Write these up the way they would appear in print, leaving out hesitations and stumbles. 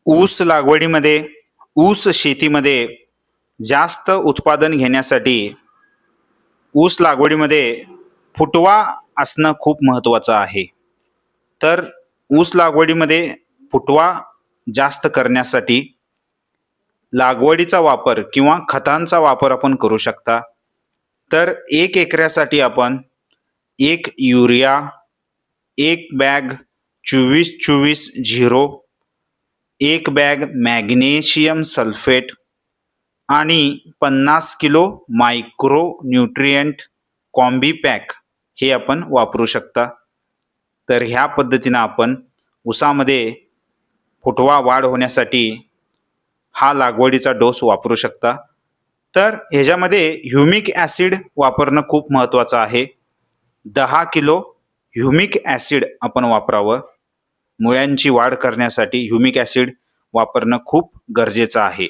ऊस लागवडीमध्ये ऊस शेतीमध्ये जास्त उत्पादन घेण्यासाठी ऊस लागवडीमध्ये फुटवा असणं खूप महत्त्वाचं आहे. तर ऊस लागवडीमध्ये फुटवा जास्त करण्यासाठी लागवडीचा वापर किंवा खतांचा वापर आपण करू शकता. तर 1 एकरासाठी आपण 1 urea, 1 bag 24-24-0, 1 bag magnesium sulphate आणि 50 kilo micro nutrient combi pack हे आपण वापरू शकता. तर ह्या पद्धतीनं आपण ऊसामध्ये फुटवा वाढ होण्यासाठी हा लागवडीचा डोस वापरू शकता. तर ह्याच्यामध्ये ह्युमिक ॲसिड वापरणं खूप महत्त्वाचं आहे. 10 किलो ह्युमिक ॲसिड आपण वापरावं. मुळ्यांची वाढ करण्यासाठी ह्युमिक ॲसिड वापरणं खूप गरजेचं आहे.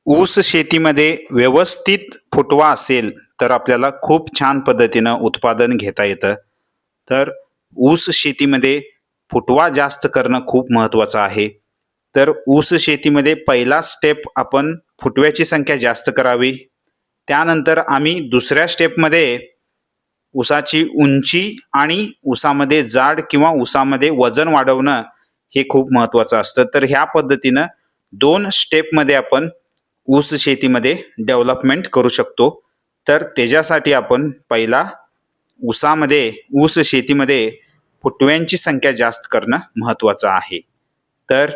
ऊस शेतीमध्ये व्यवस्थित फुटवा असेल तर आपल्याला खूप छान पद्धतीनं उत्पादन घेता येतं. तर ऊस शेतीमध्ये फुटवा जास्त करणं खूप महत्त्वाचं आहे. तर ऊस शेतीमध्ये पहिला स्टेप आपण फुटव्याची संख्या जास्त करावी. त्यानंतर आम्ही दुसऱ्या स्टेपमध्ये ऊसाची उंची आणि ऊसामध्ये जाड किंवा ऊसामध्ये वजन वाढवणं हे खूप महत्त्वाचं असतं. तर ह्या पद्धतीनं 2 स्टेपमध्ये आपण ऊस शेतीमध्ये डेव्हलपमेंट करू शकतो. तर त्याच्यासाठी आपण पहिला ऊस शेतीमध्ये फुटव्यांची संख्या जास्त करणं महत्त्वाचं आहे. तर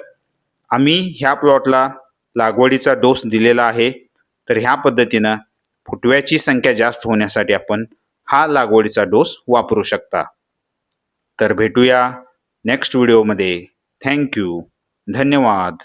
आम्ही ह्या प्लॉटला लागवडीचा डोस दिलेला आहे. तर ह्या पद्धतीनं फुटव्याची संख्या जास्त होण्यासाठी आपण हा लागवडीचा डोस वापरू शकता. तर भेटूया नेक्स्ट व्हिडिओमध्ये. Thank you. धन्यवाद.